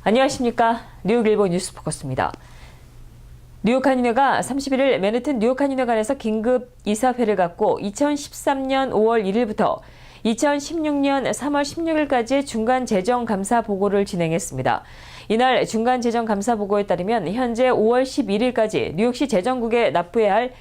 안녕하십니까. 뉴욕일보 뉴스포커스입니다. 뉴욕 한인회가 31일 맨해튼 뉴욕 한인회관에서 긴급 이사회를 갖고 2013년 5월 1일부터 2016년 3월 16일까지 중간 재정 감사 보고를 진행했습니다. 이날 중간 재정 감사 보고에 따르면 현재 5월 11일까지 뉴욕시 재정국에 납부해야 할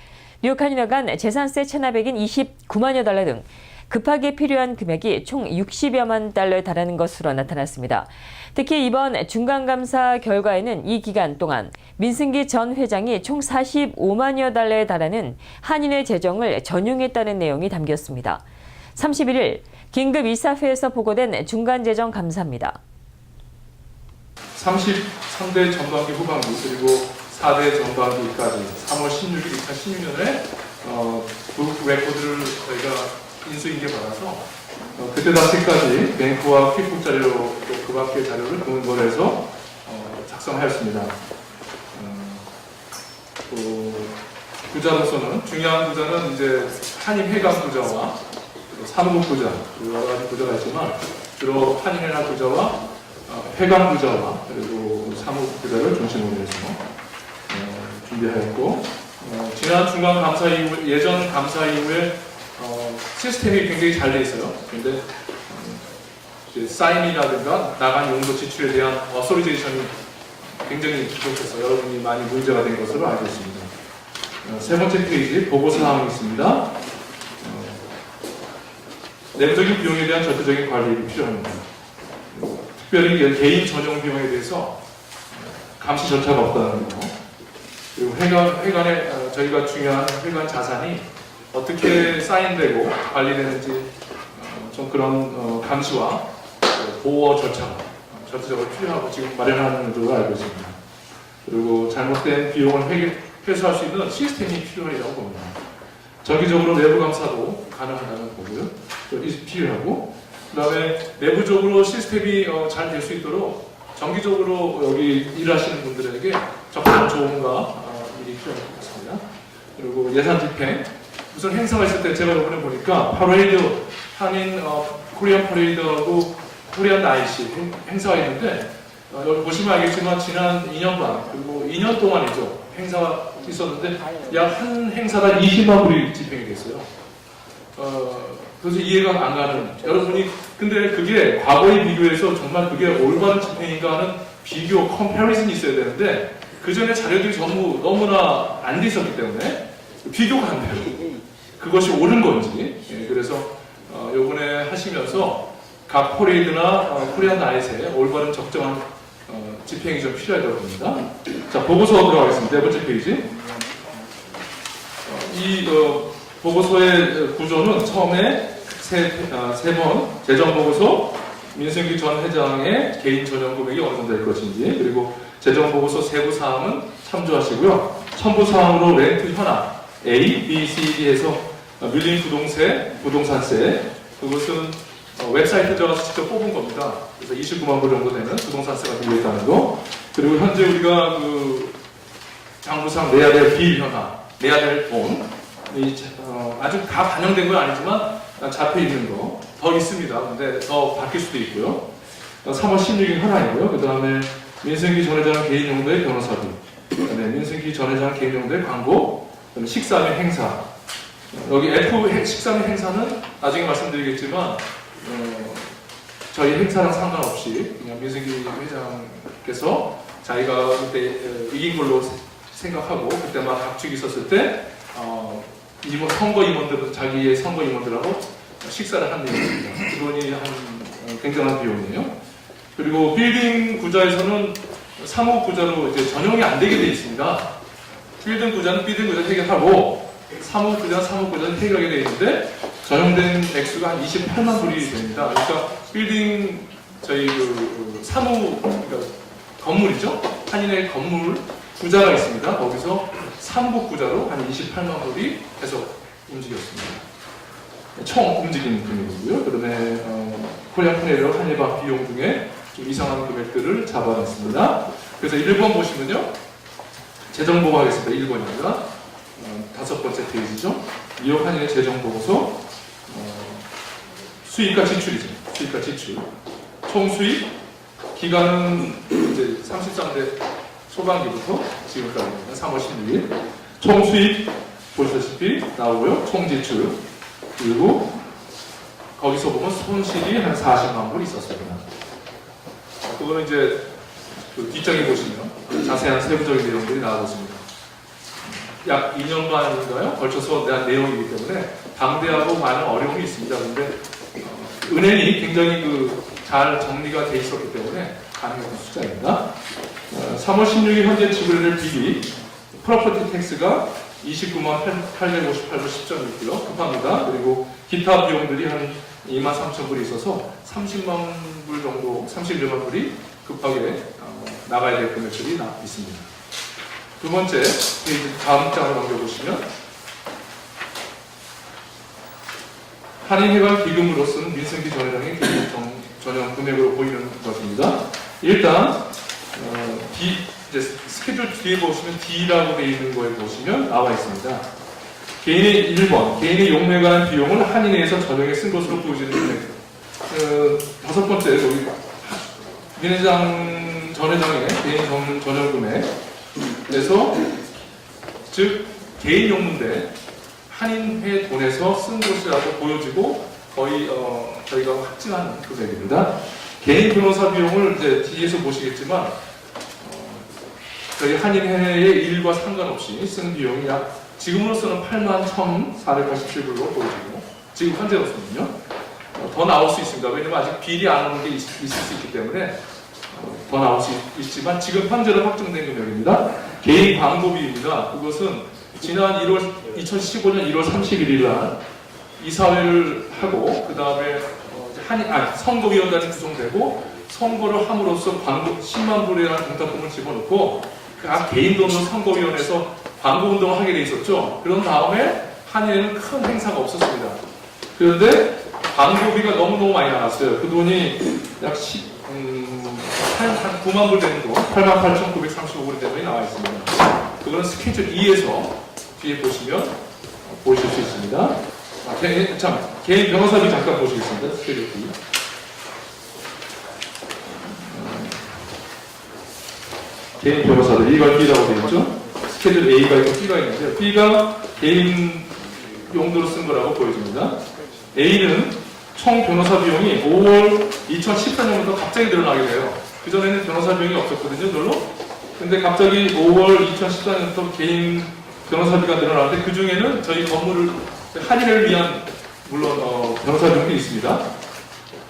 뉴욕 한인회관 재산세 체납액인 29만여 달러 등 급하게 필요한 금액이 총 60여만 달러에 달하는 것으로 나타났습니다. 특히 이번 중간감사 결과에는 이 기간 동안 민승기 전 회장이 총 45만여 달러에 달하는 한인회 재정을 전용했다는 내용이 담겼습니다. 31일 긴급 이사회에서 보고된 중간재정 감사입니다. 33대 전반기 후반기 그리고 4대 전반기까지 3월 16일 2016년에 그 레코드를 저희가 인수인계받아서 그때 당시까지 뱅크와 퀵북 자료 또 그 밖의 자료를 근거로 해서 작성하였습니다. 부자로서는 중요한 부자는 이제 한인회관 부자와 사무국 부자 여러 가지 부자가 있지만 주로 한인회관 부자와 회관 부자와 그리고 사무국 부자를 중심으로 해서 준비하였고 지난 중간 감사 이후 예전 감사 이후에 시스템이 굉장히 잘 돼 있어요. 근데 사인이라든가 나간 용도 지출에 대한 어소리제이션이 굉장히 부족해서 여러분이 많이 문제가 된 것으로 알고 있습니다. 세 번째 페이지 보고 사항이 있습니다. 내부적인 비용에 대한 절대적인 관리가 필요합니다. 특별히 개인 전용 비용에 대해서 감시 절차가 없다는 거. 그리고 회관에 저희가 중요한 회관 자산이 어떻게 사인되고 관리되는지 좀 그런 감시와 보호 절차가 절대적으로 필요하고 지금 마련하는 걸로 알고 있습니다. 그리고 잘못된 비용을 회수할 수 있는 시스템이 필요하다고 봅니다. 정기적으로 내부 감사도 가능하다는 거고요. 필요하고 그 다음에 내부적으로 시스템이 잘 될 수 있도록 정기적으로 여기 일하시는 분들에게 적절한 조언과 일이 필요할 것 같습니다. 그리고 예산 집행 무슨 행사가 있을 때 제가 이번에 보니까 파레이드 한인 코리안 파레이드하고 코리안 나이시 행사가 있는데 여기 보시면 알겠지만 지난 2년간 그리고 2년 동안이죠 행사가 있었는데 약 한 행사당 20만 불이 집행이 됐어요. 그래서 이해가 안 가는 여러분이 근데 그게 과거에 비교해서 정말 그게 올바른 집행인가 하는 비교 컴패리즌이 있어야 되는데 그 전에 자료들이 전부 너무나 안 돼 있었기 때문에 비교가 안 돼요. 그것이 옳은 건지. 그래서 요번에 하시면서 각 포레이드나 코리안 나잇에 올바른 적정한 집행이 좀 필요하다고 봅니다. 자, 보고서 들어가겠습니다. 네 번째 페이지. 이 보고서의 구조는 처음에 세 번 재정보고서, 민승기 전 회장의 개인 전용 금액이 어느 정도 될 것인지, 그리고 재정보고서 세부 사항은 참조하시고요. 첨부 사항으로 렌트 현황, A, B, C, D에서 밀린 부동산세, 그것은 웹사이트에 들어가서 직접 뽑은 겁니다. 그래서 29만 불 정도 되는 부동산세가 들려있다는 거. 그리고 현재 우리가 그 장부상 내야 될 비일 현황, 내야 될 돈, 아직 다 반영된 건 아니지만 잡혀 있는 거 더 있습니다. 근데 더 바뀔 수도 있고요. 3월 16일 현황이고요. 그 다음에 민승기 전 회장 개인 용도의 변호사비, 그다음에 민승기 전 회장 개인 용도의 광고, 식사 및 행사. 여기 F 식사 및 행사는 나중에 말씀드리겠지만 저희 행사랑 상관없이 그냥 민승기 회장께서 자기가 그때 이긴 걸로 생각하고 그때 막 각축이 있었을 때 선거 임원들은 자기의 선거 임원들하고 식사를 한 일입니다. 그 돈이 굉장한 비용이에요. 그리고 빌딩 구자에서는 사무 구자로 이제 전용이 안 되게 되어 있습니다. 빌딩 구자는 빌딩 구자 해결하고 사무 구자는 해결하게 되어 있는데 전용된 액수가 한 28만 불이 됩니다. 그러니까 빌딩 저희 사무 그러니까 건물이죠. 한인의 건물 구자가 있습니다. 거기서 사무국 구자로 한 28만 불이 계속 움직였습니다. 총 움직이는 금액이고요. 그다음에 코리안 파레이드 한일방 비용 중에 좀 이상한 금액들을 잡아냈습니다. 그래서 1번 보시면요. 재정보고 하겠습니다. 1번입니다. 5번째 페이지죠. 뉴욕 한인의 재정보고서 수입과 지출이죠. 수입과 지출. 총 수입 기간은 이제 33대 초반기부터 지금까지입니다. 3월 16일. 총 수입 보시다시피 나오고요. 총 지출. 그리고 거기서 보면 손실이 한 40만 불 있었습니다. 그거는 이제 그 뒷장에 보시면 자세한 세부적인 내용들이 나오고 있습니다. 약 2년 반인가요? 걸쳐서 대한 내용이기 때문에 당대하고 많은 어려움이 있습니다. 그런데 은행이 굉장히 잘 정리가 돼 있었기 때문에 가능한 숫자입니다. 3월 16일 현재 지불될 빚이 프로퍼티 텍스가 29만 858불 10점이고요. 급합니다. 그리고 기타 비용들이 한 2만 3천 불이 있어서 30만 불 정도, 31만 불이 급하게 나가야 될 금액들이 있습니다. 두 번째, 페이지 다음 장을 넘겨보시면 한인회관 기금으로 쓴 민승기 전 회장의 개인 전용 금액으로 보이는 것입니다. 일단 이제 스케줄 뒤에 보시면 D라고 되어 있는 거에 보시면 나와 있습니다. 개인의 1번, 개인의 용매에 관한 비용을 한인회에서 전용에 쓴 것으로 보여지는 금액. 다섯 번째, 여기 민 회장 전 회장의 개인 전용 금액에서 즉 개인 용문대 한인회 돈에서 쓴 것이라고 보여지고 거의 저희가 확증하는 금액입니다. 개인 변호사 비용을 이제 뒤에서 보시겠지만 저희 한인회의 일과 상관없이 쓴 비용이 약 지금으로서는 8만 1,487불로 보여지고 지금 현재로서는요 더 나올 수 있습니다. 왜냐면 아직 비리 안 오는 게 있을 수 있기 때문에 더 나올 수 있지만 지금 현재로 확정된 금액입니다. 개인 광고비입니다. 그것은 지난 2015년 1월 31일 날 이사회를 하고 그 다음에 선거위원단이 구성되고 선거를 함으로써 광고 10만 불이라는 공탁금을 집어넣고 각 개인 돈으로 선거위원회에서 광고 운동을 하게 돼 있었죠. 그런 다음에 한일에는 큰 행사가 없었습니다. 그런데 광고비가 너무너무 많이 나왔어요. 그 돈이 약 한 9만 불 되는 돈, 88,935불 되는 돈이 나와 있습니다. 그거는 스케줄 2에서 뒤에 보시면 보실 수 있습니다. 개인 변호사비 잠깐 보시겠습니다. 스케줄 2. 개인 변호사들 이걸 B라고 되어 있죠. 스케줄 A가 있고 B가 있는데요. B가 개인 용도로 쓴 거라고 보여집니다. A는 총 변호사 비용이 5월 2014년부터 갑자기 늘어나게 돼요. 그전에는 변호사 비용이 없었거든요, 별로. 근데 갑자기 5월 2014년부터 개인 변호사비가 늘어나는데 그 중에는 저희 건물을 한인회를 위한 물론 변호사 비용이 있습니다.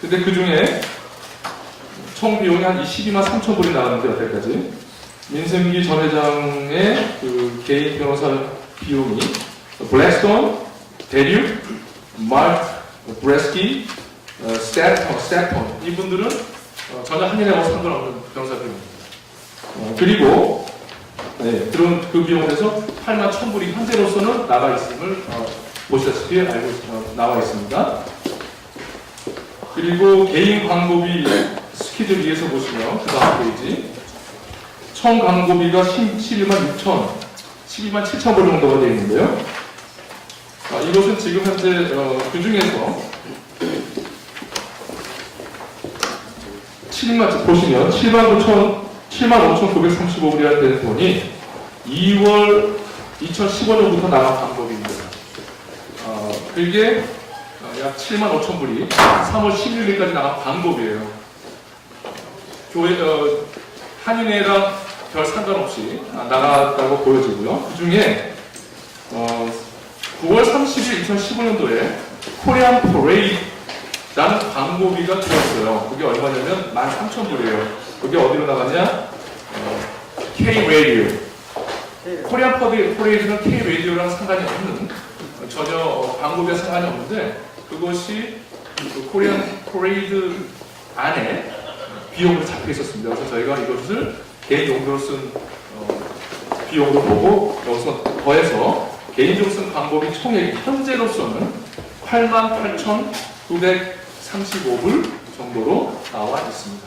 근데 그 중에 총 비용이 한 12만 3천 불이 나왔는데 여태까지 민승기 전 회장의 그 개인 변호사 비용이 블랙스톤, 대륙, 마크, 브레스키, 스태폰 이분들은 전혀 한인회하고 상관없는 변호사 비용입니다. 그리고 그런 그 비용에서 8만 1,000불이 현재로서는 나가 있음을 보시다시피 나와 있습니다. 그리고 개인 광고비 스케줄 위에서 보시면 그 다음 페이지 총 광고비가 12만 7천 불 정도가 되어 있는데요. 이것은 지금 현재 그 중에서 7만 5,935불이라는 되는 돈이 2월 2015년부터 나간 광고비입니다. 그게 약 7만 5천 불이 3월 16일까지 나간 광고비예요. 한인회랑 별 상관없이 나갔다고 보여지고요. 그 중에 9월 30일 2015년도에 코리안 퍼레이드라는 광고비가 들어왔어요. 그게 얼마냐면 13,000불이에요. 그게 어디로 나갔냐? K-Radio. 코리안 퍼레이드는 K-radio랑 상관이 없는 전혀 광고비와 상관이 없는데 그것이 그 코리안 퍼레이드 안에 비용으로 잡혀 있었습니다. 그래서 저희가 이것을 개인 용도로 쓴 비용으로 보고 여기서 더해서 개인적으로 쓴 광고비 총액이 현재로서는 88,935불 정도로 나와 있습니다.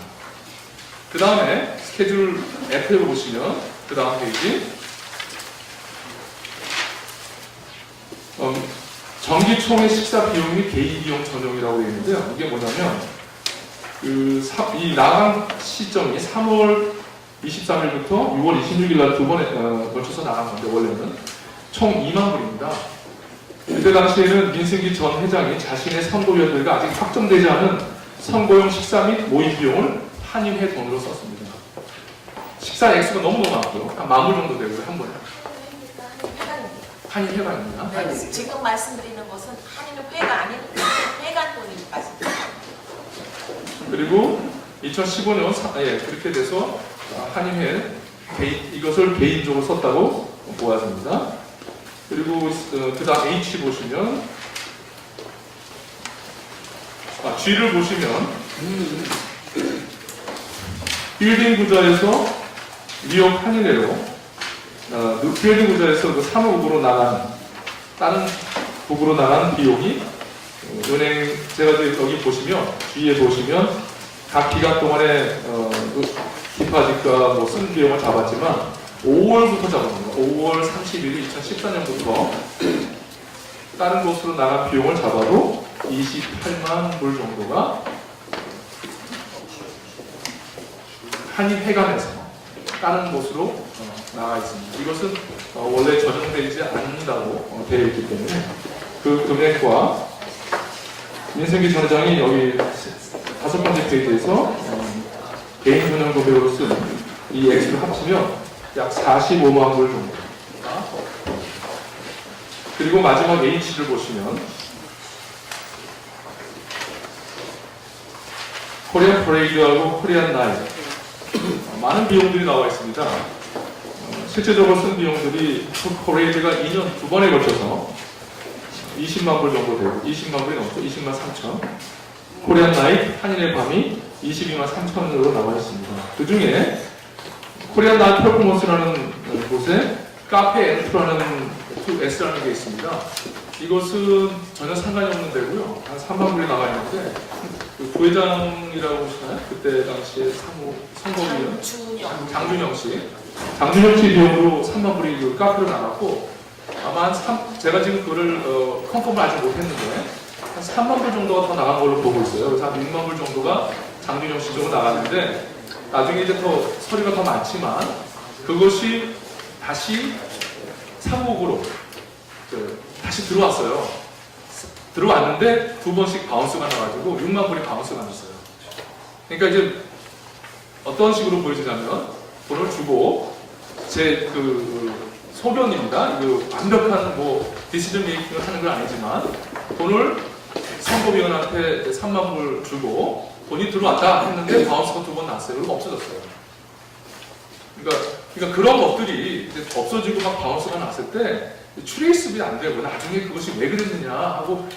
그 다음에 스케줄 F를 보시면 그 다음 페이지 정기총회 식사 비용이 개인 비용 전용이라고 되어 있는데요. 이게 뭐냐면 이 나간 시점이 3월 23일부터 6월 26일 날 두 번에 걸쳐서 나간 건데 원래는 총 2만 불입니다. 그때 당시에는 민승기 전 회장이 자신의 선거위원들과 아직 확정되지 않은 선거용 식사 및 모임 비용을 한인회 돈으로 썼습니다. 식사 액수가 너무 많고요. 한 10,000불 정도 되고요, 한 번에. 한인회관입니다. 네, 지금 말씀드리는 것은 한인회가 아닌 회관 돈이 맞습니다. 그리고 2015년 그렇게 돼서 한인회 이것을 개인적으로 썼다고 보아집니다. 그리고 그다음 H 보시면 G를 보시면 빌딩 구좌에서 뉴욕 한인회로 빌딩 구좌에서 그 사무국으로 나간 다른 국으로 나간 비용이 은행 제가 여기 보시면 G에 보시면 각 기간 동안에 디파짓과 뭐 쓴 비용을 잡았지만 5월부터 잡았습니다. 5월 31일 2014년부터 다른 곳으로 나간 비용을 잡아도 28만 불 정도가 한인회관에서 다른 곳으로 나가 있습니다. 이것은 원래 전용되지 않는다고 되어 있기 때문에 그 금액과 민승기 전 회장이 여기 5번째 페이지에서 개인 전용 금액으로 쓴 이 액수를 합치면 약 45만 불 정도. 그리고 마지막 H를 보시면 코리안 퍼레이드하고 코리안 나이 많은 비용들이 나와 있습니다. 실제적으로 쓴 비용들이 퍼레이드가 2년 2번에 걸쳐서 20만 불 정도 되고 20만 불이 넘죠. 20만 3천. 코리안 나이 한인의 밤이 22만 3천으로 나와 있습니다. 그 중에 코리안 나이 퍼포먼스라는 곳에 카페 엔트라는 2S라는 게 있습니다. 이것은 전혀 상관이 없는 데고요. 한 3만 불이 나가 있는데 그 부회장이라고 보시나요? 그때 당시에 선거위원 장준영 씨 비용으로 3만 불이 그 카페로 나갔고 아마 제가 지금 그거를 컨펌을 아직 못했는데 한 3만 불 정도가 더 나간 걸로 보고 있어요. 그래서 한 6만 불 정도가 장준영 씨 쪽으로 나갔는데 나중에 이제 더 서류가 더 많지만 그것이 다시 사무국으로 다시 들어왔어요. 들어왔는데 2번씩 바운스가 나가지고 6만 불이 바운스가 났어요. 그러니까 이제 어떤 식으로 보여지냐면 돈을 주고 제 소변입니다. 완벽한 디시전 메이킹을 하는 건 아니지만 돈을 선거위원한테 3만 불 주고 돈이 들어왔다 했는데 바운스가 2번 났어요. 그리고 없어졌어요. 그러니까 그런 것들이 이제 없어지고 막 바운스가 났을 때 트레이스업이 안 되고 나중에 그것이 왜 그랬느냐 하고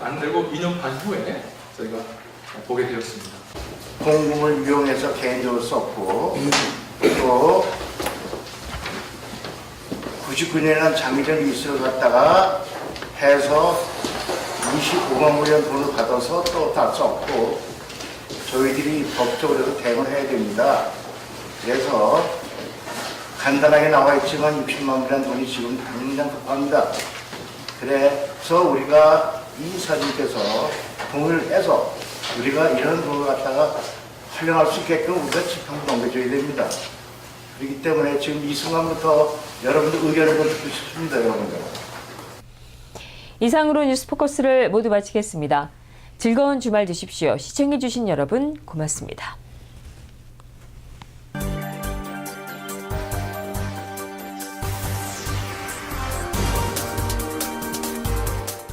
안 되고 2년 반 후에 저희가 보게 되었습니다. 공금을 이용해서 개인적으로 썼고 또 99년에는 장미전 이수를 갖다가 해서 25만 불이라는 돈을 받아서 또 다 썼고 저희들이 법적으로 대응을 해야 됩니다. 그래서 간단하게 나와 있지만 60만 불이라는 돈이 지금 당장 급합니다. 그래서 우리가 이 사진께서 돈을 해서 우리가 이런 돈을 갖다가 활용할 수 있게끔 우리가 지평을 넘겨줘야 됩니다. 그렇기 때문에 지금 이 순간부터 여러분들 의견을 좀 듣고 싶습니다, 여러분들. 이상으로 뉴스포커스를 모두 마치겠습니다. 즐거운 주말 되십시오. 시청해주신 여러분 고맙습니다.